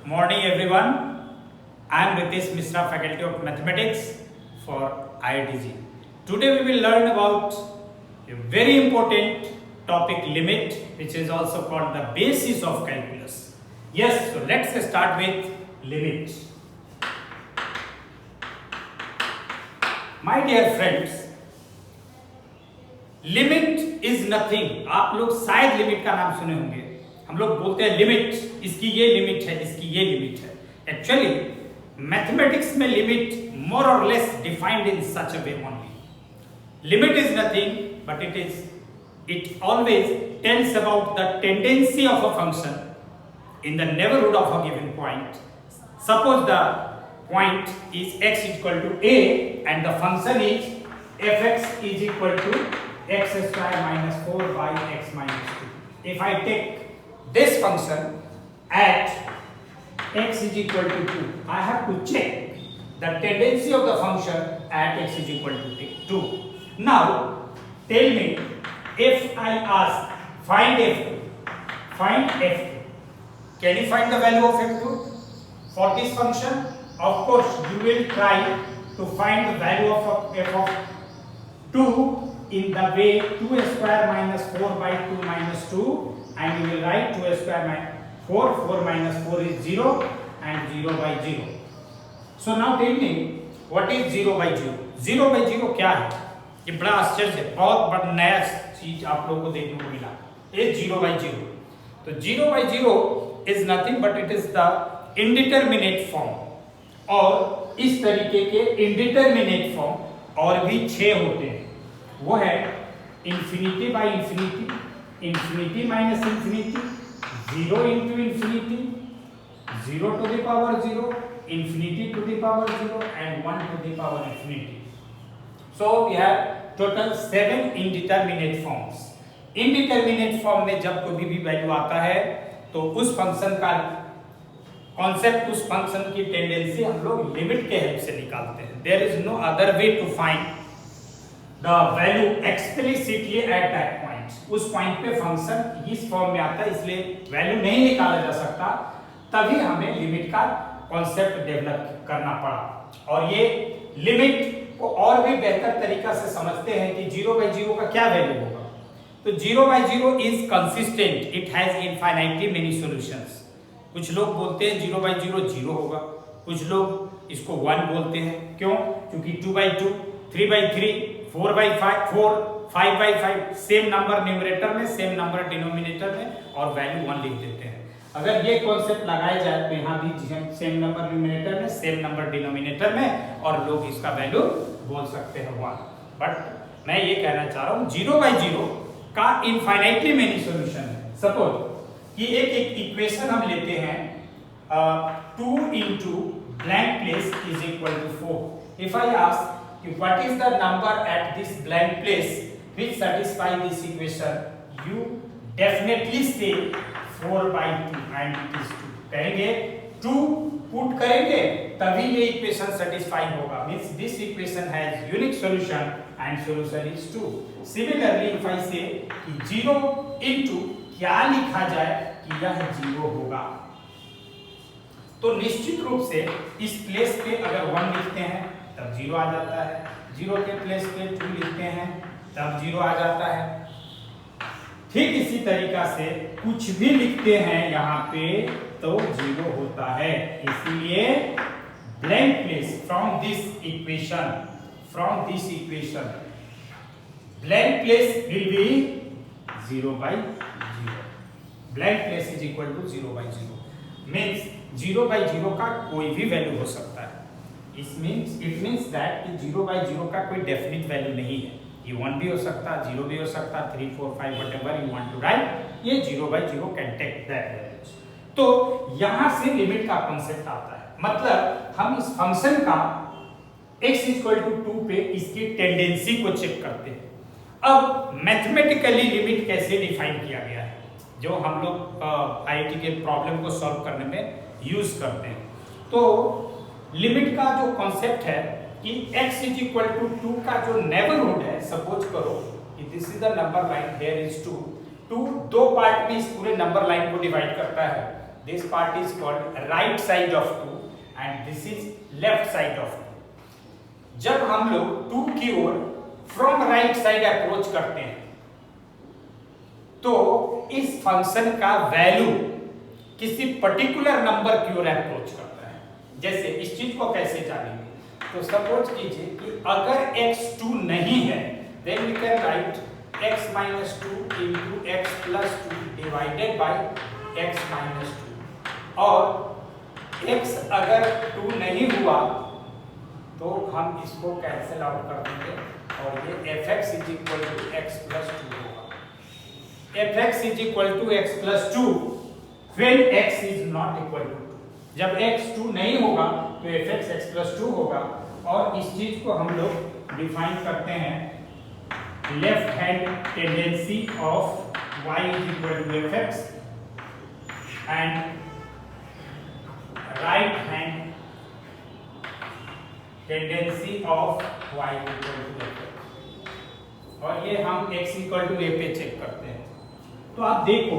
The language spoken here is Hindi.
Morning everyone. I am Ritesh Mishra, Faculty of Mathematics for IITG. Today we will learn about a very important topic, limit, which is also called the basis of calculus. Yes, so let's start with limit. My dear friends, limit is nothing. आप लोग शायद लिमिट का नाम सुने होंगे. हम लोग बोलते हैं लिमिट, इसकी ये लिमिट है, इसकी ये लिमिट है. एक्चुअली मैथमेटिक्स में लिमिट मोर और less defined in such a way only. Limit is nothing but it always tells about the tendency of a function in the neighborhood of a given point. Suppose the point is x equal to a and the function is fx is equal to x square minus 4 by x minus 2. If I take this function at x is equal to 2, I have to check the tendency of the function at x is equal to 2. Now tell me, if I ask find f2, can you find the value of f2 for this function? Of course, you will try to find the value of f of 2 in the way 2 square minus 4 by 2 minus 2, and you will write 2 square minus 4 minus 4 is 0 and 0 by 0. So now tell me, what is 0 by 0? 0 by 0 क्या है? ये बड़ा आश्चर्य है, बहुत बड़ा नया चीज आप लोगों को देखने को मिला. ये 0 by 0. तो 0 by 0 is nothing but it is the indeterminate form. और इस तरीके के indeterminate form और भी 6 होते हैं. वो है infinity by infinity, infinity minus infinity, 0 into infinity, 0 to the power 0, infinity to the power 0 and 1 to the power infinity. So we have total 7 indeterminate forms. indeterminate form में जब कोई भी वैल्यू आता है तो उस फंक्शन का कॉन्सेप्ट, उस फंक्शन की टेंडेंसी हम लोग लिमिट के हेल्प से निकालते हैं. There is no other way to find the value explicitly at that point. उस पॉइंट पे फंक्शन इस फॉर्म में आता है, इसलिए वैल्यू नहीं निकाला जा सकता. तभी हमें लिमिट का कॉन्सेप्ट डेवलप करना पड़ा. और ये लिमिट को और भी बेहतर तरीका से समझते हैं कि 0 by 0 का क्या वैल्यू होगा. तो 0 by 0 is consistent, it has infinitely many solutions. कुछ लोग बोलते हैं 0 by 0 0 होगा, कुछ लोग इसको 1 बोलते हैं. क्यों? क्योंकि 2 by 2, 3 by 3, 4 by 5, 4, 5 by 5, same number numerator में, सेम नंबर डिनोमिनेटर में, और वैल्यू 1 लिख देते हैं. अगर ये कॉन्सेप्ट लगाया जाए तो यहाँ भी सेम नंबर न्यूमरेटर में, सेम नंबर डिनोमिनेटर में, और लोग इसका वैल्यू बोल सकते हैं 1. बट मैं ये कहना चाह रहा हूँ 0 by 0 का इनफाइनाइटली मेनी सॉल्यूशन है. सपोज कि एक इक्वेशन हम लेते हैं 2 into blank place is equal to 4. If I ask what is the number at this blank place which satisfy this equation, you definitely say 4 by 2 and it is 2. कहेंगे 2 पुट करेंगे तभी ये इक्वेशन सेटिस्फाई होगा. Means this equation has unique solution and solution is 2. Similarly, if I say कि 0 into क्या लिखा जाए कि यह 0 होगा, तो निश्चित रूप से इस प्लेस पे अगर 1 लिखते हैं तब 0 आ जाता है, 0 के प्लेस पे 2 लिखते हैं तब 0 आ जाता है. ठीक इसी तरीका से कुछ भी लिखते हैं यहाँ पे तो 0 होता है. इसलिए blank place from this equation, blank place will be 0 by 0. Blank place is equal to 0 by 0. Means 0 by 0 का कोई भी वैल्यू हो सकता है. It means that कि 0 by 0 का कोई डेफिनिट वैल्यू नहीं है. ये 1 भी हो सकता, 0 भी हो सकता, 3, 4, 5 whatever you want to write, ये 0 by 0 can take that values. तो यहाँ से लिमिट का कॉन्सेप्ट आता है. मतलब हम इस फंक्शन का x इक्वल टू 2 पे इसकी टेंडेंसी को चेक करते हैं. अब मैथमेटिकली लिमिट कैसे डिफाइन किया गया है, जो हम लोग आईआईटी के प्रॉब्लम को सॉल्व करने में यूज करते हैं. तो लिमिट का जो कॉन्सेप्ट है कि x इज इक्वल टू 2 का जो नेबरहुड है, सपोज करो कि this is the number line, here is 2. 2 दो पार्ट में इस पूरे नंबर लाइन को डिवाइड करता है. This part is called right side of 2 and this is left side of 2। जब हम लोग 2 की ओर फ्रॉम राइट साइड अप्रोच करते हैं तो इस फंक्शन का वैल्यू किसी पर्टिकुलर नंबर की ओर अप्रोच करता है। जैसे इस चीज को कैसे जानेंगे, तो सपोज कीजिए कि अगर x2 नहीं है then we can write x - 2 into x + 2 divided by x - 2, और x अगर 2 नहीं हुआ तो हम इसको कैंसिल आउट कर देंगे और ये fx = x + 2 होगा। fx = x + 2 when x is not equal to 2। जब x 2 नहीं होगा तो fx x + 2 होगा, और इस चीज को हम लोग डिफाइन करते हैं left hand tendency of y = fx and right hand tendency of y = fx, और ये हम x = a पे चेक करते हैं। तो आप देखो